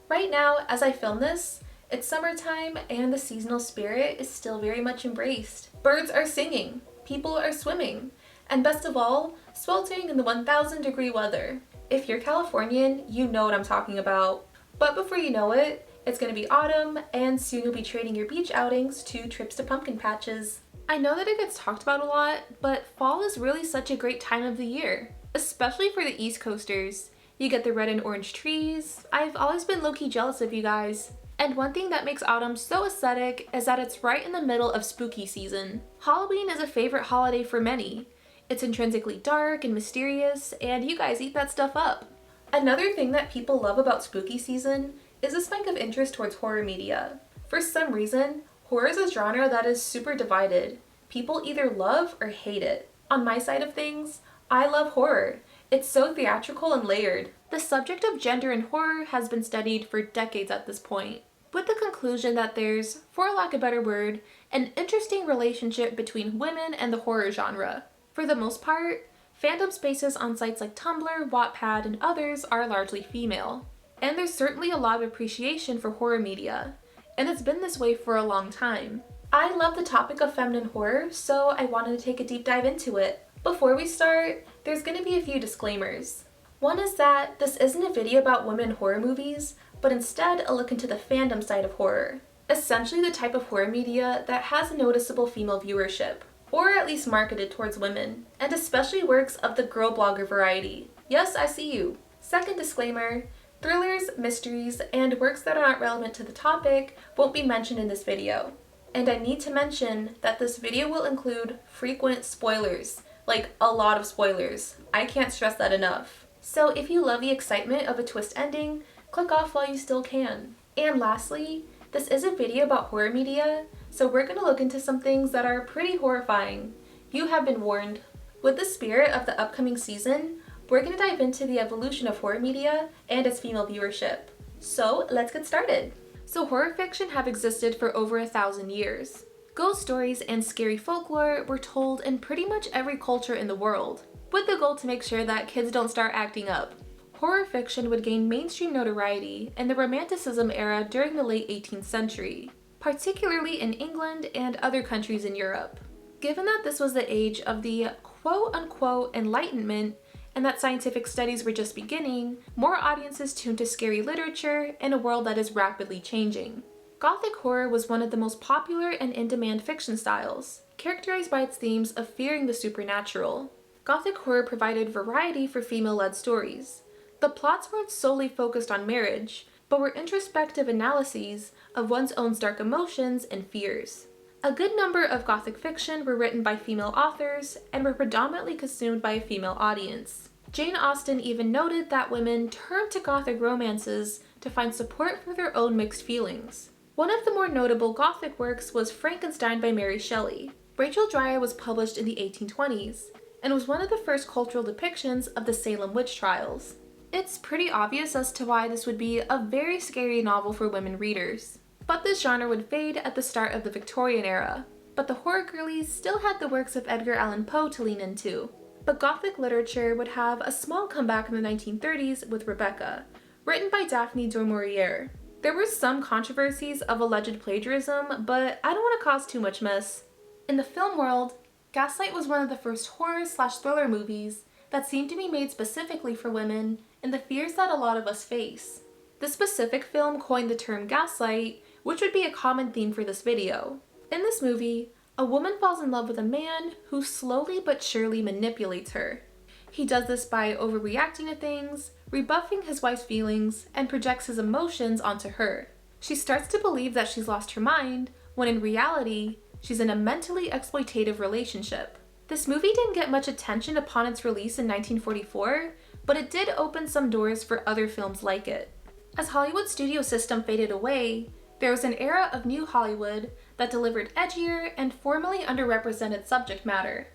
Right now, as I film this, it's summertime and the seasonal spirit is still very much embraced. Birds are singing, people are swimming, and best of all, sweltering in the 1,000-degree weather. If you're Californian, you know what I'm talking about. But before you know it, it's gonna be autumn, and soon you'll be trading your beach outings to trips to pumpkin patches. I know that it gets talked about a lot, but fall is really such a great time of the year, especially for the East Coasters. You get the red and orange trees. I've always been low-key jealous of you guys. And one thing that makes autumn so aesthetic is that it's right in the middle of spooky season. Halloween is a favorite holiday for many. It's intrinsically dark and mysterious, and you guys eat that stuff up. Another thing that people love about spooky season is a spike of interest towards horror media. For some reason, horror is a genre that is super divided. People either love or hate it. On my side of things, I love horror. It's so theatrical and layered. The subject of gender in horror has been studied for decades at this point, with the conclusion that there's, for lack of a better word, an interesting relationship between women and the horror genre. For the most part, fandom spaces on sites like Tumblr, Wattpad, and others are largely female. And there's certainly a lot of appreciation for horror media, and it's been this way for a long time. I love the topic of feminine horror, so I wanted to take a deep dive into it. Before we start, there's going to be a few disclaimers. One is that this isn't a video about women horror movies, but instead a look into the fandom side of horror. Essentially the type of horror media that has a noticeable female viewership, or at least marketed towards women, and especially works of the girl blogger variety. Yes, I see you. Second disclaimer, thrillers, mysteries, and works that are not relevant to the topic won't be mentioned in this video. And I need to mention that this video will include frequent spoilers, like a lot of spoilers. I can't stress that enough. So if you love the excitement of a twist ending, click off while you still can. And lastly, this is a video about horror media, so we're going to look into some things that are pretty horrifying. You have been warned. With the spirit of the upcoming season, we're going to dive into the evolution of horror media and its female viewership. So let's get started. So horror fiction have existed for over 1,000 years. Ghost stories and scary folklore were told in pretty much every culture in the world, with the goal to make sure that kids don't start acting up. Horror fiction would gain mainstream notoriety in the Romanticism era during the late 18th century, particularly in England and other countries in Europe. Given that this was the age of the quote-unquote Enlightenment and that scientific studies were just beginning, more audiences tuned to scary literature in a world that is rapidly changing. Gothic horror was one of the most popular and in-demand fiction styles, characterized by its themes of fearing the supernatural. Gothic horror provided variety for female-led stories. The plots weren't solely focused on marriage, but were introspective analyses of one's own dark emotions and fears. A good number of Gothic fiction were written by female authors and were predominantly consumed by a female audience. Jane Austen even noted that women turned to Gothic romances to find support for their own mixed feelings. One of the more notable Gothic works was Frankenstein by Mary Shelley. Rachel Dyer was published in the 1820s and was one of the first cultural depictions of the Salem witch trials. It's pretty obvious as to why this would be a very scary novel for women readers. But this genre would fade at the start of the Victorian era. But the horror girlies still had the works of Edgar Allan Poe to lean into. But Gothic literature would have a small comeback in the 1930s with Rebecca, written by Daphne du Maurier. There were some controversies of alleged plagiarism, but I don't want to cause too much mess. In the film world, Gaslight was one of the first horror/thriller movies that seemed to be made specifically for women and the fears that a lot of us face. This specific film coined the term gaslight, which would be a common theme for this video. In this movie, a woman falls in love with a man who slowly but surely manipulates her. He does this by overreacting to things, rebuffing his wife's feelings, and projects his emotions onto her. She starts to believe that she's lost her mind, when in reality, she's in a mentally exploitative relationship. This movie didn't get much attention upon its release in 1944, but it did open some doors for other films like it. As Hollywood's studio system faded away, there was an era of new Hollywood that delivered edgier and formerly underrepresented subject matter.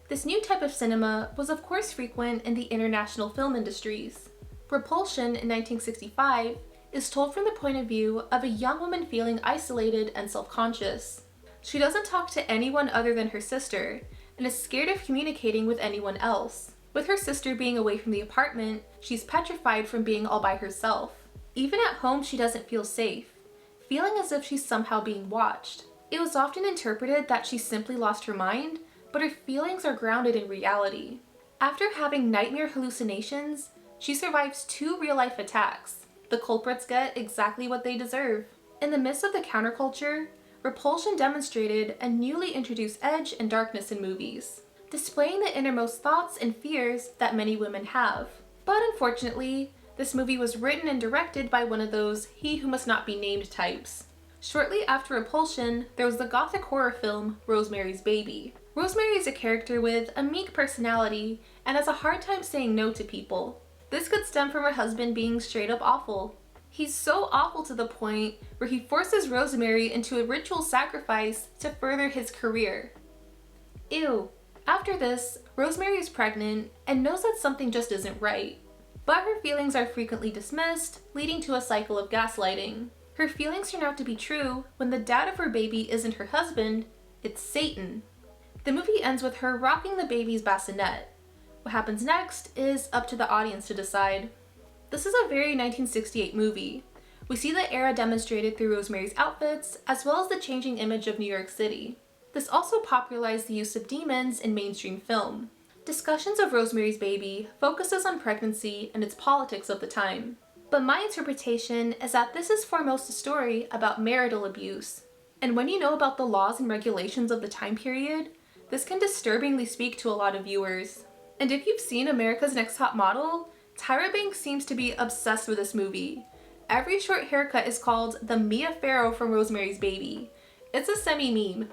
This new type of cinema was of course frequent in the international film industries. Repulsion in 1965 is told from the point of view of a young woman feeling isolated and self-conscious. She doesn't talk to anyone other than her sister and is scared of communicating with anyone else. With her sister being away from the apartment, she's petrified from being all by herself. Even at home, she doesn't feel safe, feeling as if she's somehow being watched. It was often interpreted that she simply lost her mind, but her feelings are grounded in reality. After having nightmare hallucinations, she survives 2 real-life attacks. The culprits get exactly what they deserve. In the midst of the counterculture, Repulsion demonstrated a newly introduced edge and darkness in movies, displaying the innermost thoughts and fears that many women have. But unfortunately, this movie was written and directed by one of those he who must not be named types. Shortly after Repulsion, there was the gothic horror film Rosemary's Baby. Rosemary is a character with a meek personality and has a hard time saying no to people. This could stem from her husband being straight up awful. He's so awful to the point where he forces Rosemary into a ritual sacrifice to further his career. Ew. After this, Rosemary is pregnant and knows that something just isn't right. But her feelings are frequently dismissed, leading to a cycle of gaslighting. Her feelings turn out to be true when the dad of her baby isn't her husband, it's Satan. The movie ends with her rocking the baby's bassinet. What happens next is up to the audience to decide. This is a very 1968 movie. We see the era demonstrated through Rosemary's outfits, as well as the changing image of New York City. This also popularized the use of demons in mainstream film. Discussions of Rosemary's Baby focuses on pregnancy and its politics of the time. But my interpretation is that this is foremost a story about marital abuse. And when you know about the laws and regulations of the time period, this can disturbingly speak to a lot of viewers. And if you've seen America's Next Top Model, Tyra Banks seems to be obsessed with this movie. Every short haircut is called the Mia Farrow from Rosemary's Baby. It's a semi-meme.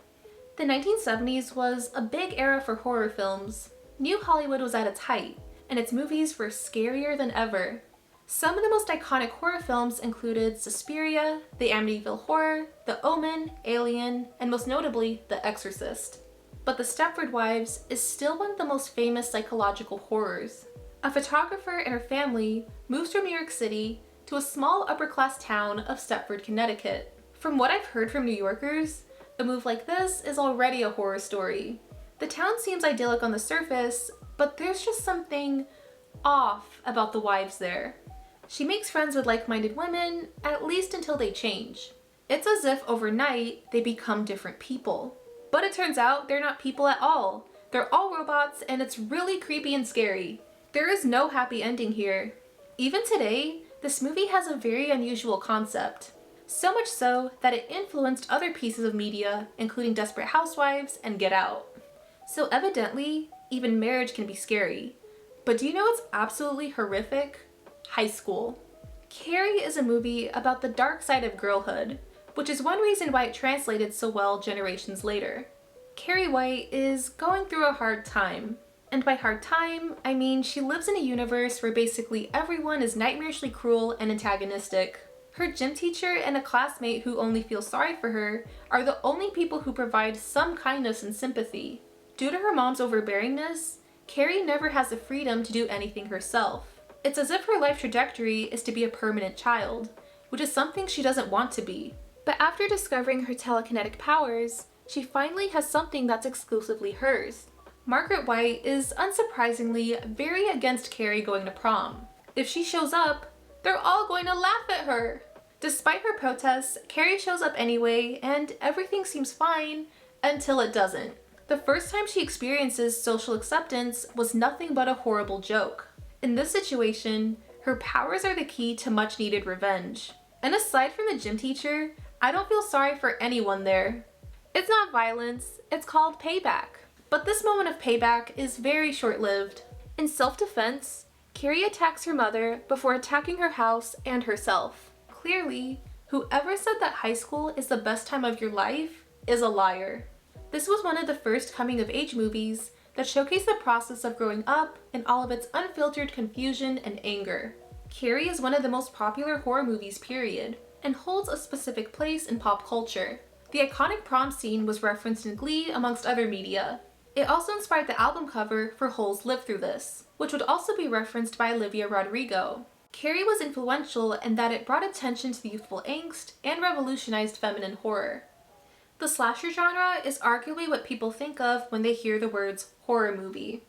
The 1970s was a big era for horror films. New Hollywood was at its height, and its movies were scarier than ever. Some of the most iconic horror films included Suspiria, The Amityville Horror, The Omen, Alien, and most notably, The Exorcist. But The Stepford Wives is still one of the most famous psychological horrors. A photographer and her family moves from New York City to a small upper-class town of Stepford, Connecticut. From what I've heard from New Yorkers, a move like this is already a horror story. The town seems idyllic on the surface, but there's just something off about the wives there. She makes friends with like-minded women, at least until they change. It's as if overnight they become different people. But it turns out they're not people at all. They're all robots, and it's really creepy and scary. There is no happy ending here. Even today, this movie has a very unusual concept. So much so that it influenced other pieces of media, including Desperate Housewives and Get Out. So evidently, even marriage can be scary. But do you know what's absolutely horrific? High School. Carrie is a movie about the dark side of girlhood, which is one reason why it translated so well generations later. Carrie White is going through a hard time. And by hard time, I mean she lives in a universe where basically everyone is nightmarishly cruel and antagonistic. Her gym teacher and a classmate who only feel sorry for her are the only people who provide some kindness and sympathy. Due to her mom's overbearingness, Carrie never has the freedom to do anything herself. It's as if her life trajectory is to be a permanent child, which is something she doesn't want to be. But after discovering her telekinetic powers, she finally has something that's exclusively hers. Margaret White is unsurprisingly very against Carrie going to prom. If she shows up, they're all going to laugh at her. Despite her protests, Carrie shows up anyway, and everything seems fine until it doesn't. The first time she experiences social acceptance was nothing but a horrible joke. In this situation, her powers are the key to much needed revenge. And aside from the gym teacher, I don't feel sorry for anyone there. It's not violence, it's called payback. But this moment of payback is very short-lived. In self-defense, Carrie attacks her mother before attacking her house and herself. Clearly, whoever said that high school is the best time of your life is a liar. This was one of the first coming-of-age movies that showcased the process of growing up in all of its unfiltered confusion and anger. Carrie is one of the most popular horror movies, period, and holds a specific place in pop culture. The iconic prom scene was referenced in Glee amongst other media. It also inspired the album cover for Hole's Live Through This, which would also be referenced by Olivia Rodrigo. Carrie was influential in that it brought attention to the youthful angst and revolutionized feminine horror. The slasher genre is arguably what people think of when they hear the words horror movie.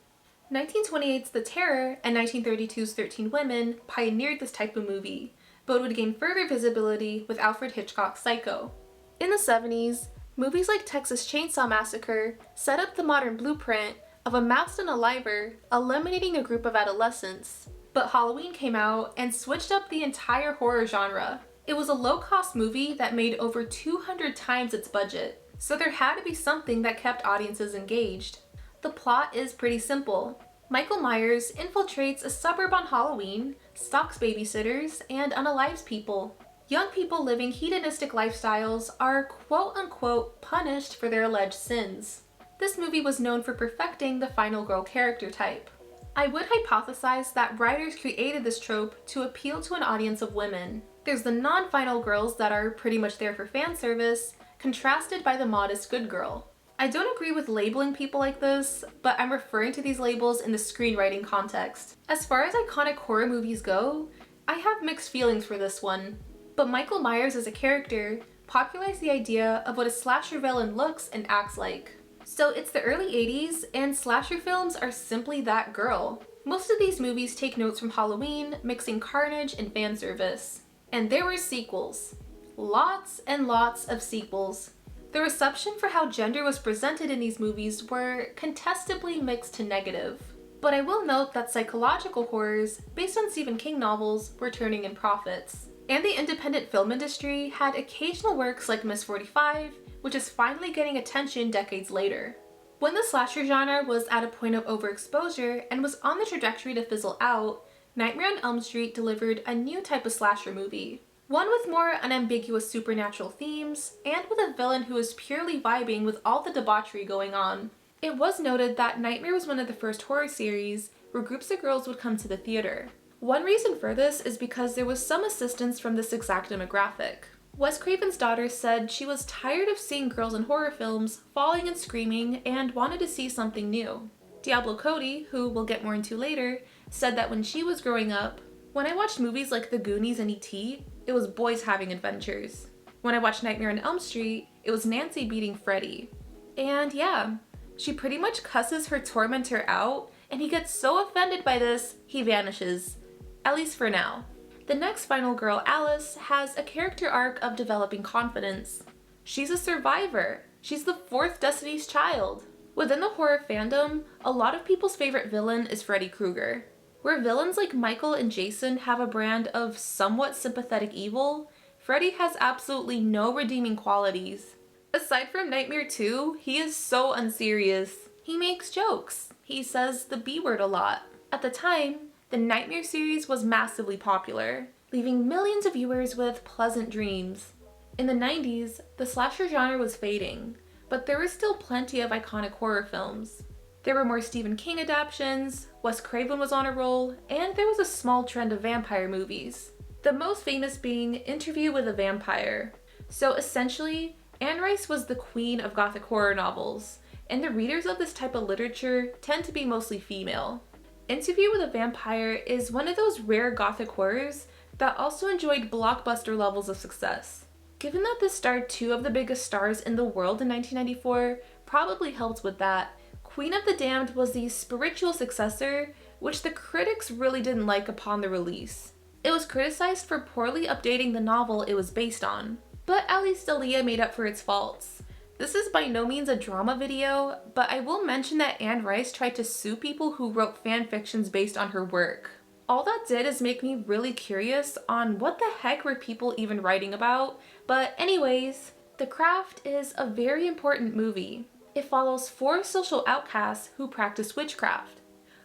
1928's The Terror and 1932's 13 Women pioneered this type of movie, but would gain further visibility with Alfred Hitchcock's Psycho. In the 70s, movies like Texas Chainsaw Massacre set up the modern blueprint of a mouse and a liver eliminating a group of adolescents. But Halloween came out and switched up the entire horror genre. It was a low-cost movie that made over 200 times its budget, so there had to be something that kept audiences engaged. The plot is pretty simple. Michael Myers infiltrates a suburb on Halloween, stalks babysitters, and unalives people. Young people living hedonistic lifestyles are quote-unquote punished for their alleged sins. This movie was known for perfecting the final girl character type. I would hypothesize that writers created this trope to appeal to an audience of women. There's the non-final girls that are pretty much there for fan service, contrasted by the modest good girl. I don't agree with labeling people like this, but I'm referring to these labels in the screenwriting context. As far as iconic horror movies go, I have mixed feelings for this one, but Michael Myers as a character popularized the idea of what a slasher villain looks and acts like. So it's the early 80s, and slasher films are simply that girl. Most of these movies take notes from Halloween, mixing carnage and fan service. And there were sequels. Lots and lots of sequels. The reception for how gender was presented in these movies were contestably mixed to negative. But I will note that psychological horrors, based on Stephen King novels, were turning in profits. And the independent film industry had occasional works like Miss 45, which is finally getting attention decades later. When the slasher genre was at a point of overexposure and was on the trajectory to fizzle out, Nightmare on Elm Street delivered a new type of slasher movie. One with more unambiguous supernatural themes, and with a villain who is purely vibing with all the debauchery going on. It was noted that Nightmare was one of the first horror series where groups of girls would come to the theater. One reason for this is because there was some assistance from this exact demographic. Wes Craven's daughter said she was tired of seeing girls in horror films falling and screaming and wanted to see something new. Diablo Cody, who we'll get more into later, said that when she was growing up, when I watched movies like The Goonies and E.T., it was boys having adventures. When I watched Nightmare on Elm Street, it was Nancy beating Freddy. And yeah, she pretty much cusses her tormentor out, and he gets so offended by this, he vanishes. At least for now. The next final girl, Alice, has a character arc of developing confidence. She's a survivor. She's the fourth Destiny's Child. Within the horror fandom, a lot of people's favorite villain is Freddy Krueger. Where villains like Michael and Jason have a brand of somewhat sympathetic evil, Freddy has absolutely no redeeming qualities. Aside from Nightmare 2, he is so unserious. He makes jokes. He says the B word a lot. At the time, the Nightmare series was massively popular, leaving millions of viewers with pleasant dreams. In the 90s, the slasher genre was fading, but there were still plenty of iconic horror films. There were more Stephen King adaptations, Wes Craven was on a roll, and there was a small trend of vampire movies. The most famous being Interview with a Vampire. So essentially, Anne Rice was the queen of gothic horror novels, and the readers of this type of literature tend to be mostly female. Interview with a Vampire is one of those rare gothic horrors that also enjoyed blockbuster levels of success. Given that this starred two of the biggest stars in the world in 1994, probably helped with that. Queen of the Damned was the spiritual successor, which the critics really didn't like upon the release. It was criticized for poorly updating the novel it was based on, but at least Aaliyah made up for its faults. This is by no means a drama video, but I will mention that Anne Rice tried to sue people who wrote fan fictions based on her work. All that did is make me really curious on what the heck were people even writing about, but anyways, The Craft is a very important movie. It follows 4 social outcasts who practice witchcraft.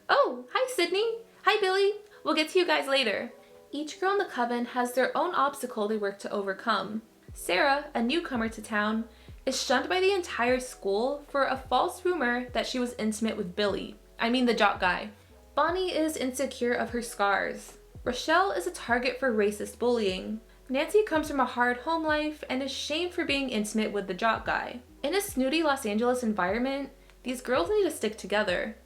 Oh, hi Sydney! Hi Billy! We'll get to you guys later. Each girl in the coven has their own obstacle they work to overcome. Sarah, a newcomer to town, is shunned by the entire school for a false rumor that she was intimate with Billy. I mean the jock guy. Bonnie is insecure of her scars. Rochelle is a target for racist bullying. Nancy comes from a hard home life and is shamed for being intimate with the jock guy. In a snooty Los Angeles environment, these girls need to stick together.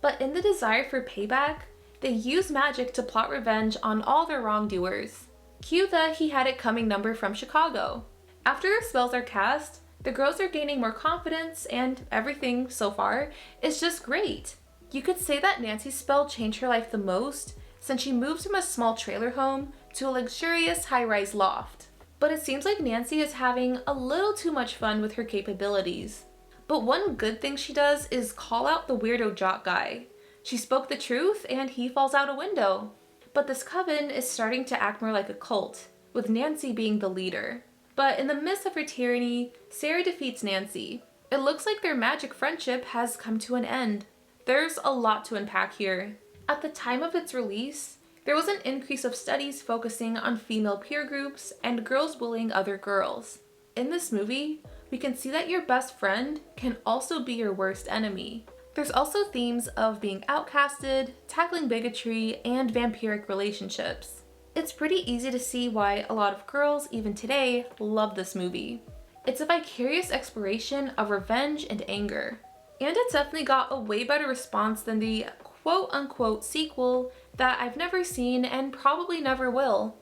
But in the desire for payback, they use magic to plot revenge on all their wrongdoers. Cue the he had it coming number from Chicago. After their spells are cast, the girls are gaining more confidence and everything so far is just great. You could say that Nancy's spell changed her life the most since she moves from a small trailer home to a luxurious high-rise loft. But it seems like Nancy is having a little too much fun with her capabilities. But one good thing she does is call out the weirdo jock guy. She spoke the truth and he falls out a window. But this coven is starting to act more like a cult, with Nancy being the leader. But in the midst of her tyranny, Sarah defeats Nancy. It looks like their magic friendship has come to an end. There's a lot to unpack here. At the time of its release, there was an increase of studies focusing on female peer groups and girls bullying other girls. In this movie, we can see that your best friend can also be your worst enemy. There's also themes of being outcasted, tackling bigotry, and vampiric relationships. It's pretty easy to see why a lot of girls, even today, love this movie. It's a vicarious exploration of revenge and anger. And it's definitely got a way better response than the quote-unquote sequel that I've never seen and probably never will.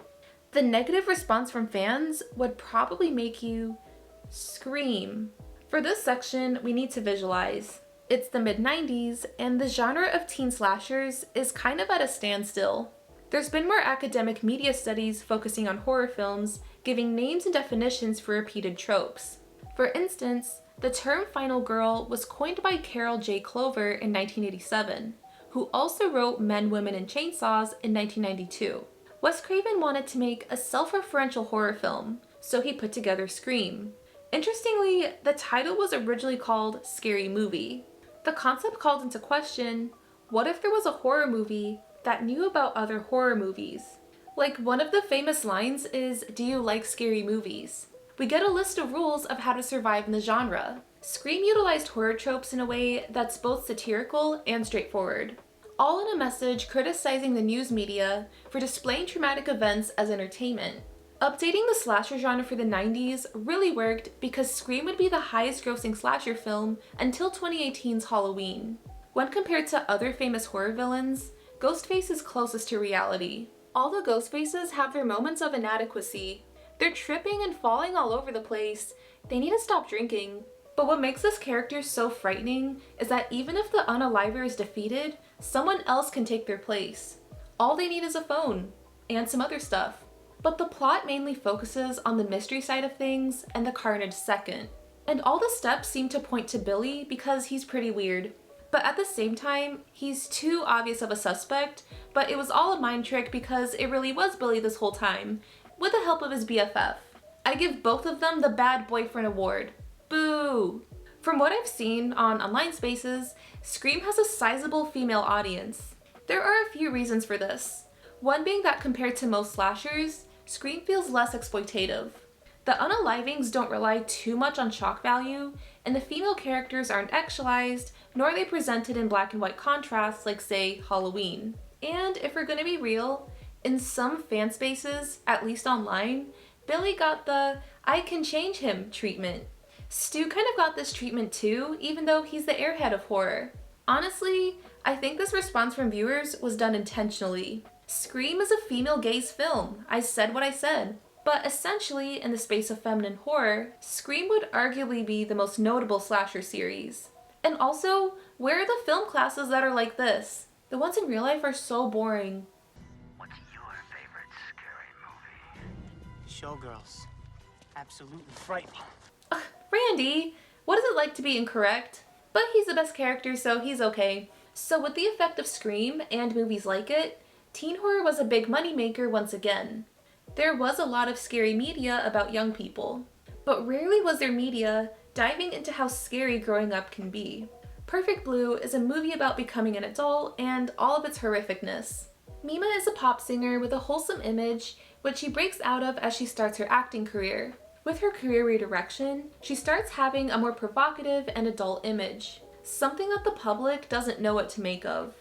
The negative response from fans would probably make you scream. For this section, we need to visualize. It's the mid-90s, and the genre of teen slashers is kind of at a standstill. There's been more academic media studies focusing on horror films, giving names and definitions for repeated tropes. For instance, the term final girl was coined by Carol J. Clover in 1987, who also wrote Men, Women, and Chainsaws in 1992. Wes Craven wanted to make a self-referential horror film, so he put together Scream. Interestingly, the title was originally called Scary Movie. The concept called into question, what if there was a horror movie that knew about other horror movies? Like, one of the famous lines is, "Do you like scary movies?" We get a list of rules of how to survive in the genre. Scream utilized horror tropes in a way that's both satirical and straightforward, all in a message criticizing the news media for displaying traumatic events as entertainment. Updating the slasher genre for the 90s really worked because Scream would be the highest grossing slasher film until 2018's Halloween. When compared to other famous horror villains, Ghostface is closest to reality. All the Ghostfaces have their moments of inadequacy. They're tripping and falling all over the place. They need to stop drinking. But what makes this character so frightening is that even if the unaliver is defeated, someone else can take their place. All they need is a phone, and some other stuff. But the plot mainly focuses on the mystery side of things and the carnage second. And all the steps seem to point to Billy because he's pretty weird. But at the same time, he's too obvious of a suspect, but it was all a mind trick because it really was Billy this whole time, with the help of his BFF. I give both of them the bad boyfriend award. Boo! From what I've seen on online spaces, Scream has a sizable female audience. There are a few reasons for this. One being that compared to most slashers, Scream feels less exploitative. The unalivings don't rely too much on shock value, and the female characters aren't actualized, nor are they presented in black and white contrasts like, say, Halloween. And if we're gonna be real, in some fan spaces, at least online, Billy got the "I can change him" treatment. Stu kind of got this treatment too, even though he's the airhead of horror. Honestly, I think this response from viewers was done intentionally. Scream is a female gaze film. I said what I said. But essentially, in the space of feminine horror, Scream would arguably be the most notable slasher series. And also, where are the film classes that are like this? The ones in real life are so boring. What's your favorite scary movie? Showgirls. Absolutely frightening. Randy, what is it like to be incorrect? But he's the best character, so he's okay. So with the effect of Scream and movies like it, teen horror was a big moneymaker once again. There was a lot of scary media about young people, but rarely was there media diving into how scary growing up can be. Perfect Blue is a movie about becoming an adult and all of its horrificness. Mima is a pop singer with a wholesome image, which she breaks out of as she starts her acting career. With her career redirection, she starts having a more provocative and adult image, something that the public doesn't know what to make of.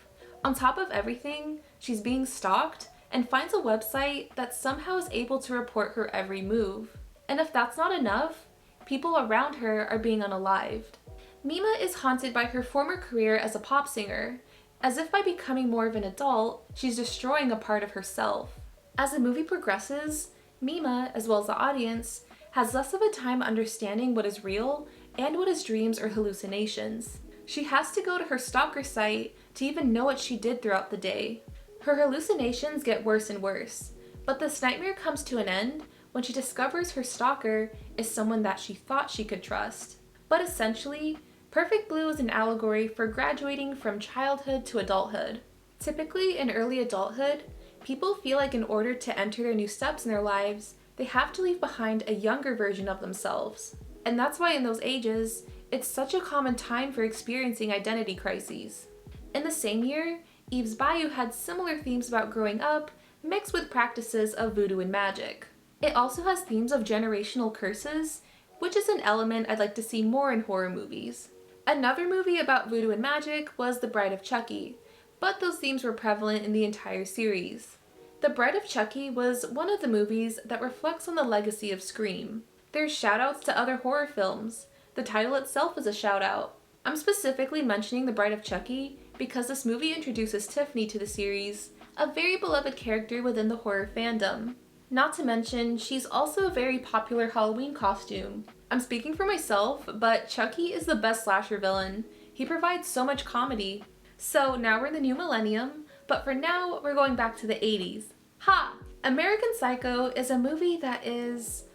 On top of everything, she's being stalked and finds a website that somehow is able to report her every move. And if that's not enough, people around her are being unalived. Mima is haunted by her former career as a pop singer, as if by becoming more of an adult, she's destroying a part of herself. As the movie progresses, Mima, as well as the audience, has less of a time understanding what is real and what is dreams or hallucinations. She has to go to her stalker site to even know what she did throughout the day. Her hallucinations get worse and worse, But this nightmare comes to an end when she discovers her stalker is someone that she thought she could trust. But essentially, Perfect Blue is an allegory for graduating from childhood to adulthood. Typically, in early adulthood, people feel like in order to enter their new steps in their lives, they have to leave behind a younger version of themselves. And that's why in those ages, it's such a common time for experiencing identity crises. In the same year, Eve's Bayou had similar themes about growing up, mixed with practices of voodoo and magic. It also has themes of generational curses, which is an element I'd like to see more in horror movies. Another movie about voodoo and magic was The Bride of Chucky, but those themes were prevalent in the entire series. The Bride of Chucky was one of the movies that reflects on the legacy of Scream. There's shoutouts to other horror films. The title itself is a shoutout. I'm specifically mentioning The Bride of Chucky because this movie introduces Tiffany to the series, a very beloved character within the horror fandom. Not to mention, she's also a very popular Halloween costume. I'm speaking for myself, but Chucky is the best slasher villain. He provides so much comedy. So now we're in the new millennium, but for now, we're going back to the 80s. Ha! American Psycho is a movie that is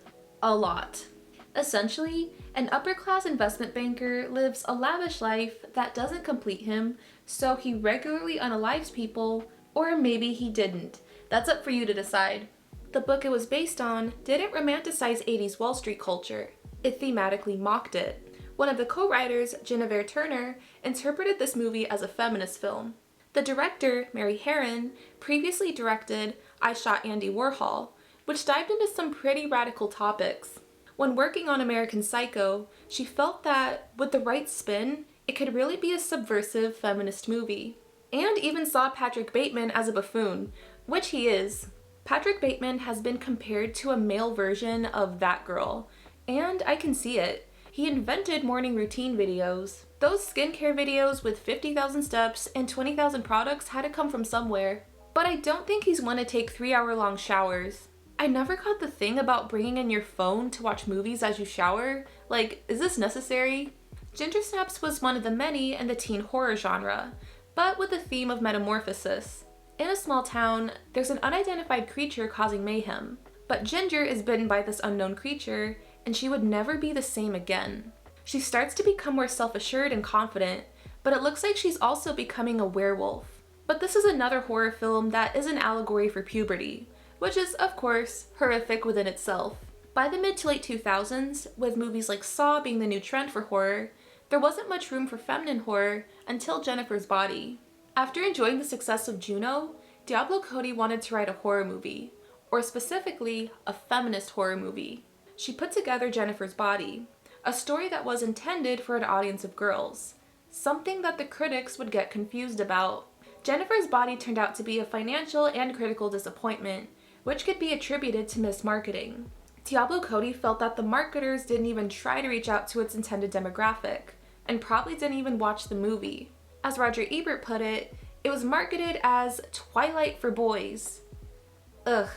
a lot. Essentially, an upper-class investment banker lives a lavish life that doesn't complete him, so he regularly unalives people, or maybe he didn't. That's up for you to decide. The book it was based on didn't romanticize 80s Wall Street culture. It thematically mocked it. One of the co-writers, Guinevere Turner, interpreted this movie as a feminist film. The director, Mary Harron, previously directed I Shot Andy Warhol, which dived into some pretty radical topics. When working on American Psycho, she felt that, with the right spin, it could really be a subversive feminist movie. And even saw Patrick Bateman as a buffoon, which he is. Patrick Bateman has been compared to a male version of that girl, and I can see it. He invented morning routine videos. Those skincare videos with 50,000 steps and 20,000 products had to come from somewhere. But I don't think he's one to take 3-hour-long showers. I never got the thing about bringing in your phone to watch movies as you shower. Like, is this necessary? Ginger Snaps was one of the many in the teen horror genre, but with a theme of metamorphosis. In a small town, there's an unidentified creature causing mayhem, but Ginger is bitten by this unknown creature, and she would never be the same again. She starts to become more self-assured and confident, but it looks like she's also becoming a werewolf. But this is another horror film that is an allegory for puberty, which is, of course, horrific within itself. By the mid to late 2000s, with movies like Saw being the new trend for horror, there wasn't much room for feminine horror until Jennifer's Body. After enjoying the success of Juno, Diablo Cody wanted to write a horror movie, or specifically, a feminist horror movie. She put together Jennifer's Body, a story that was intended for an audience of girls, something that the critics would get confused about. Jennifer's Body turned out to be a financial and critical disappointment, which could be attributed to mismarketing. Diablo Cody felt that the marketers didn't even try to reach out to its intended demographic, and probably didn't even watch the movie. As Roger Ebert put it, it was marketed as Twilight for boys. Ugh.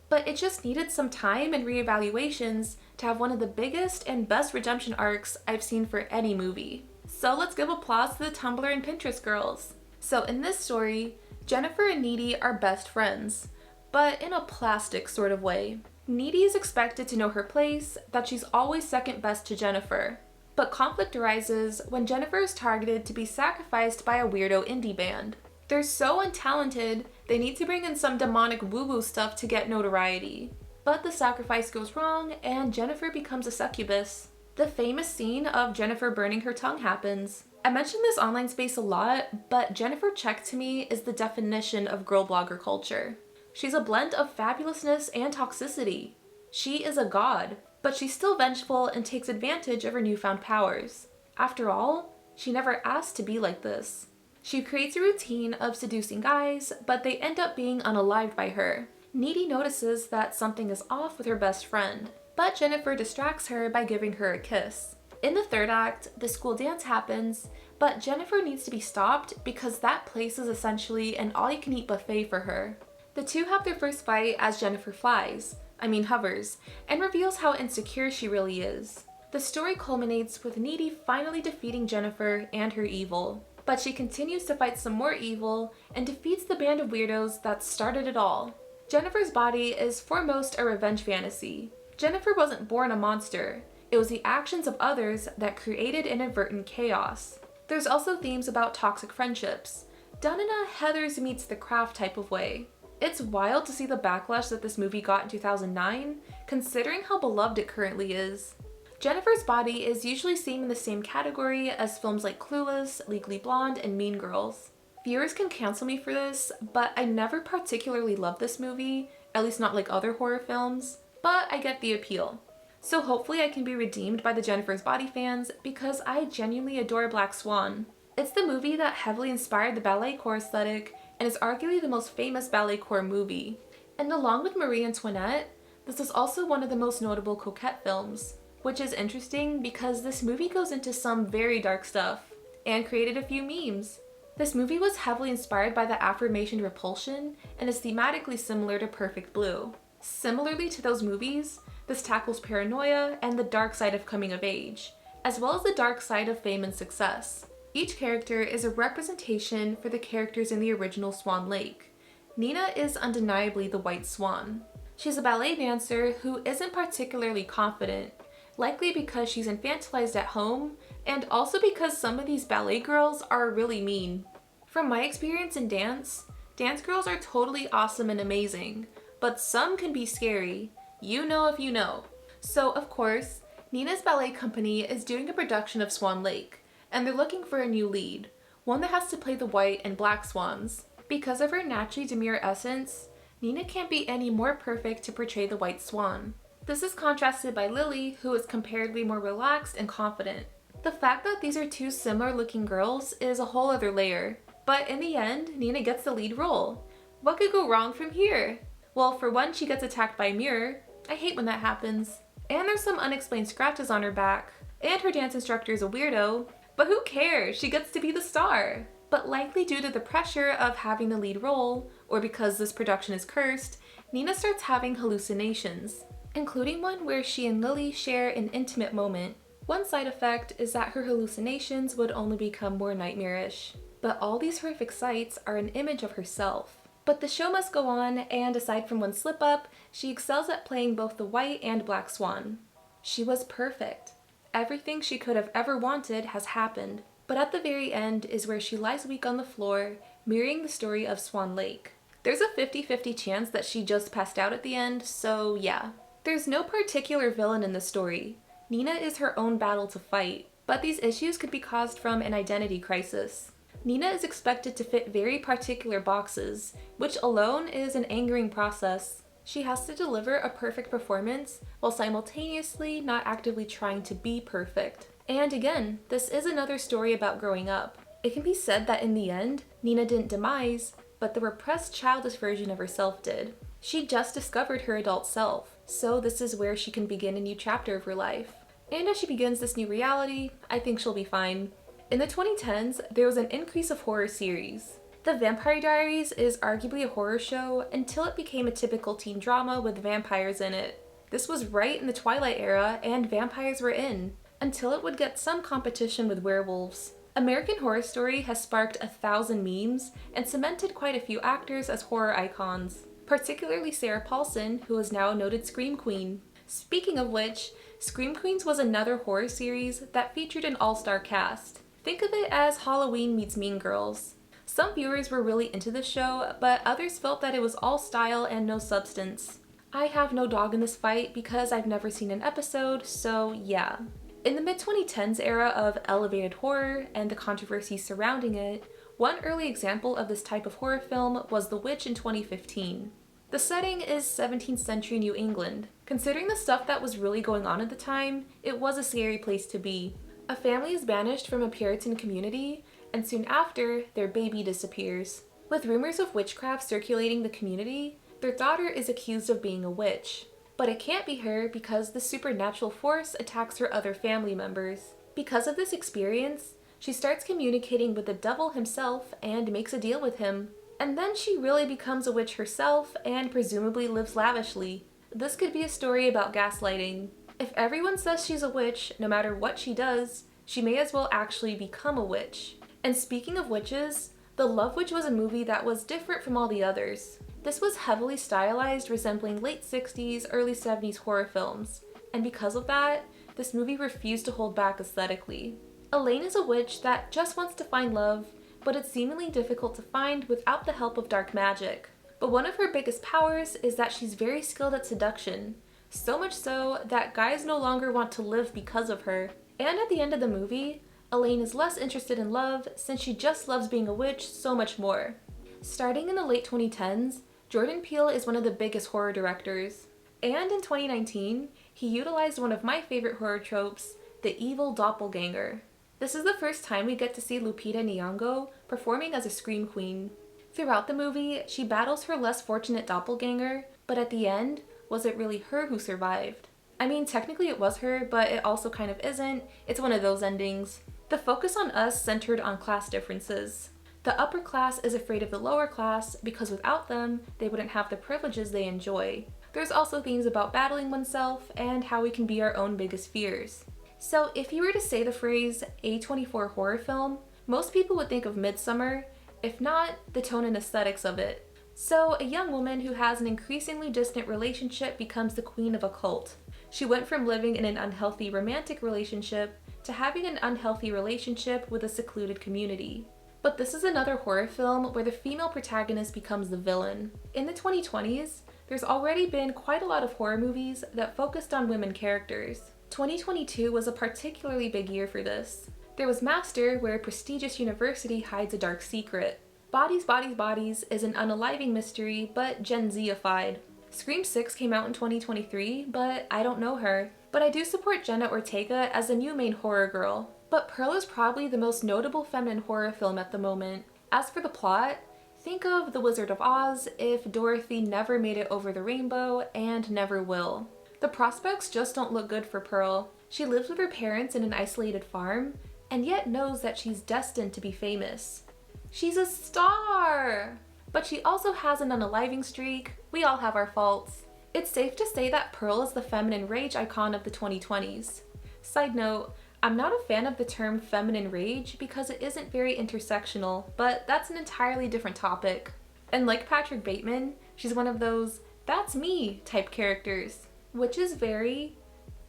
But it just needed some time and reevaluations to have one of the biggest and best redemption arcs I've seen for any movie. So let's give applause to the Tumblr and Pinterest girls. So in this story, Jennifer and Needy are best friends, but in a plastic sort of way. Needy is expected to know her place, that she's always second best to Jennifer. But conflict arises when Jennifer is targeted to be sacrificed by a weirdo indie band. They're so untalented, they need to bring in some demonic woo-woo stuff to get notoriety. But the sacrifice goes wrong, and Jennifer becomes a succubus. The famous scene of Jennifer burning her tongue happens. I mentioned this online space a lot, but Jennifer Check to me is the definition of girl blogger culture. She's a blend of fabulousness and toxicity. She is a god, but she's still vengeful and takes advantage of her newfound powers. After all, she never asked to be like this. She creates a routine of seducing guys, but they end up being unalived by her. Needy notices that something is off with her best friend, but Jennifer distracts her by giving her a kiss. In the third act, the school dance happens, but Jennifer needs to be stopped because that place is essentially an all-you-can-eat buffet for her. The two have their first fight as Jennifer hovers, and reveals how insecure she really is. The story culminates with Needy finally defeating Jennifer and her evil, but she continues to fight some more evil and defeats the band of weirdos that started it all. Jennifer's Body is foremost a revenge fantasy. Jennifer wasn't born a monster. It was the actions of others that created inadvertent chaos. There's also themes about toxic friendships, done in a Heathers meets the craft type of way. It's wild to see the backlash that this movie got in 2009, considering how beloved it currently is. Jennifer's Body is usually seen in the same category as films like Clueless, Legally Blonde, and Mean Girls. Viewers can cancel me for this, but I never particularly loved this movie, at least not like other horror films, but I get the appeal. So hopefully I can be redeemed by the Jennifer's Body fans because I genuinely adore Black Swan. It's the movie that heavily inspired the ballet corps aesthetic and is arguably the most famous ballet corps movie. And along with Marie Antoinette, this is also one of the most notable Coquette films, which is interesting because this movie goes into some very dark stuff and created a few memes. This movie was heavily inspired by the aforementioned Repulsion and is thematically similar to Perfect Blue. Similarly to those movies, this tackles paranoia and the dark side of coming of age, as well as the dark side of fame and success. Each character is a representation for the characters in the original Swan Lake. Nina is undeniably the White Swan. She's a ballet dancer who isn't particularly confident, likely because she's infantilized at home, and also because some of these ballet girls are really mean. From my experience in dance girls are totally awesome and amazing, but some can be scary. You know if you know. So of course, Nina's ballet company is doing a production of Swan Lake, and they're looking for a new lead, one that has to play the white and black swans. Because of her naturally demure essence, Nina can't be any more perfect to portray the white swan. This is contrasted by Lily, who is comparatively more relaxed and confident. The fact that these are two similar looking girls is a whole other layer. But in the end, Nina gets the lead role. What could go wrong from here? Well, for one, she gets attacked by a mirror. I hate when that happens. And there's some unexplained scratches on her back. And her dance instructor is a weirdo. But who cares? She gets to be the star. But likely due to the pressure of having the lead role, or because this production is cursed, Nina starts having hallucinations, including one where she and Lily share an intimate moment. One side effect is that her hallucinations would only become more nightmarish. But all these horrific sights are an image of herself. But the show must go on, and aside from one slip-up, she excels at playing both the white and black swan. She was perfect. Everything she could have ever wanted has happened. But at the very end is where she lies weak on the floor, mirroring the story of Swan Lake. There's a 50-50 chance that she just passed out at the end, so yeah. There's no particular villain in the story. Nina is her own battle to fight, but these issues could be caused from an identity crisis. Nina is expected to fit very particular boxes, which alone is an angering process. She has to deliver a perfect performance while simultaneously not actively trying to be perfect. And again, this is another story about growing up. It can be said that in the end, Nina didn't demise, but the repressed childish version of herself did. She just discovered her adult self, so this is where she can begin a new chapter of her life. And as she begins this new reality, I think she'll be fine. In the 2010s, there was an increase of horror series. The Vampire Diaries is arguably a horror show until it became a typical teen drama with vampires in it. This was right in the Twilight era, and vampires were in, until it would get some competition with werewolves. American Horror Story has sparked 1,000 memes and cemented quite a few actors as horror icons, particularly Sarah Paulson, who is now a noted Scream Queen. Speaking of which, Scream Queens was another horror series that featured an all-star cast. Think of it as Halloween meets Mean Girls. Some viewers were really into the show, but others felt that it was all style and no substance. I have no dog in this fight because I've never seen an episode, so yeah. In the mid-2010s era of elevated horror and the controversy surrounding it, one early example of this type of horror film was The Witch in 2015. The setting is 17th century New England. Considering the stuff that was really going on at the time, it was a scary place to be. A family is banished from a Puritan community, and soon after, their baby disappears. With rumors of witchcraft circulating the community, their daughter is accused of being a witch. But it can't be her because the supernatural force attacks her other family members. Because of this experience, she starts communicating with the devil himself and makes a deal with him. And then she really becomes a witch herself and presumably lives lavishly. This could be a story about gaslighting. If everyone says she's a witch, no matter what she does, she may as well actually become a witch. And speaking of witches, The Love Witch was a movie that was different from all the others. This was heavily stylized, resembling late 60s, early 70s horror films, and because of that, this movie refused to hold back aesthetically. Elaine is a witch that just wants to find love, but it's seemingly difficult to find without the help of dark magic. But one of her biggest powers is that she's very skilled at seduction, so much so that guys no longer want to live because of her. And at the end of the movie, Elaine is less interested in love since she just loves being a witch so much more. Starting in the late 2010s, Jordan Peele is one of the biggest horror directors. And in 2019, he utilized one of my favorite horror tropes, the evil doppelganger. This is the first time we get to see Lupita Nyong'o performing as a scream queen. Throughout the movie, she battles her less fortunate doppelganger, but at the end, was it really her who survived? I mean, technically it was her, but it also kind of isn't. It's one of those endings. The focus on us centered on class differences. The upper class is afraid of the lower class because without them, they wouldn't have the privileges they enjoy. There's also themes about battling oneself and how we can be our own biggest fears. So if you were to say the phrase A24 horror film, most people would think of Midsummer, if not the tone and aesthetics of it. So a young woman who has an increasingly distant relationship becomes the queen of a cult. She went from living in an unhealthy romantic relationship to having an unhealthy relationship with a secluded community. But this is another horror film where the female protagonist becomes the villain. In the 2020s, there's already been quite a lot of horror movies that focused on women characters. 2022 was a particularly big year for this. There was Master, where a prestigious university hides a dark secret. Bodies, Bodies, Bodies is an unaliving mystery, but Gen Z-ified. Scream 6 came out in 2023, but I don't know her. But I do support Jenna Ortega as the new main horror girl. But Pearl is probably the most notable feminine horror film at the moment. As for the plot, think of The Wizard of Oz if Dorothy never made it over the rainbow and never will. The prospects just don't look good for Pearl. She lives with her parents in an isolated farm, and yet knows that she's destined to be famous. She's a star! But she also has an unaliving streak. We all have our faults. It's safe to say that Pearl is the feminine rage icon of the 2020s. Side note, I'm not a fan of the term feminine rage because it isn't very intersectional, but that's an entirely different topic. And like Patrick Bateman, she's one of those "that's me" type characters, which is very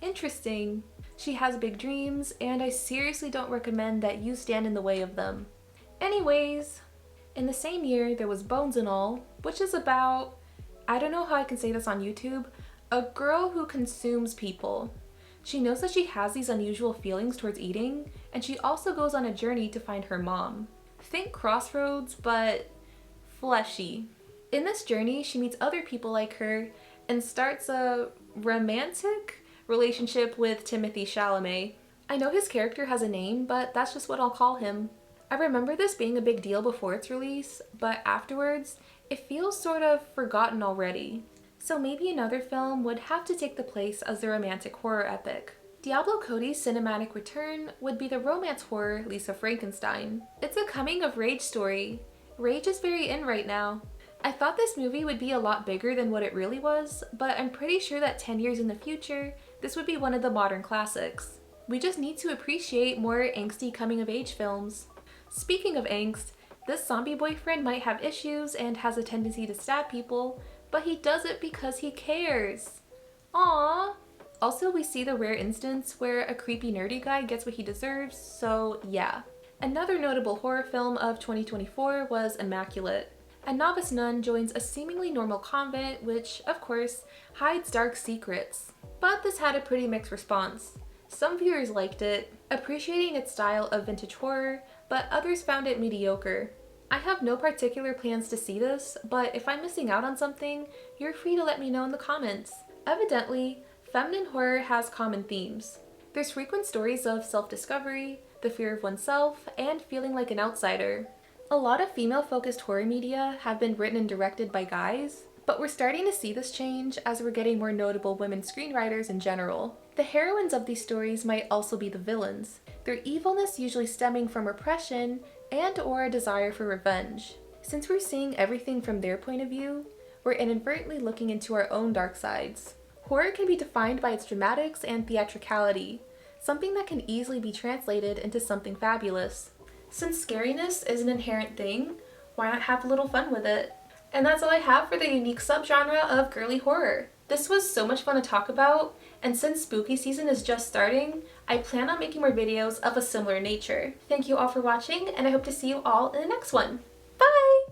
interesting. She has big dreams, and I seriously don't recommend that you stand in the way of them. Anyways, in the same year there was Bones and All, which is about, I don't know how I can say this on YouTube, a girl who consumes people. She knows that she has these unusual feelings towards eating, and she also goes on a journey to find her mom. Think Crossroads, but fleshy. In this journey, she meets other people like her and starts a romantic relationship with Timothée Chalamet. I know his character has a name, but that's just what I'll call him. I remember this being a big deal before its release, but afterwards, it feels sort of forgotten already. So maybe another film would have to take the place as the romantic horror epic. Diablo Cody's cinematic return would be the romance horror Lisa Frankenstein. It's a coming-of-rage story. Rage is very in right now. I thought this movie would be a lot bigger than what it really was, but I'm pretty sure that 10 years in the future, this would be one of the modern classics. We just need to appreciate more angsty coming-of-age films. Speaking of angst, this zombie boyfriend might have issues and has a tendency to stab people, but he does it because he cares. Aww. Also, we see the rare instance where a creepy nerdy guy gets what he deserves, so yeah. Another notable horror film of 2024 was Immaculate. A novice nun joins a seemingly normal convent, which, of course, hides dark secrets. But this had a pretty mixed response. Some viewers liked it, appreciating its style of vintage horror, but others found it mediocre. I have no particular plans to see this, but if I'm missing out on something, you're free to let me know in the comments. Evidently, feminine horror has common themes. There's frequent stories of self-discovery, the fear of oneself, and feeling like an outsider. A lot of female-focused horror media have been written and directed by guys, but we're starting to see this change as we're getting more notable women screenwriters in general. The heroines of these stories might also be the villains, their evilness usually stemming from repression and/or a desire for revenge. Since we're seeing everything from their point of view, we're inadvertently looking into our own dark sides. Horror can be defined by its dramatics and theatricality, something that can easily be translated into something fabulous. Since scariness is an inherent thing, why not have a little fun with it? And that's all I have for the unique subgenre of girly horror. This was so much fun to talk about, and since spooky season is just starting, I plan on making more videos of a similar nature. Thank you all for watching, and I hope to see you all in the next one.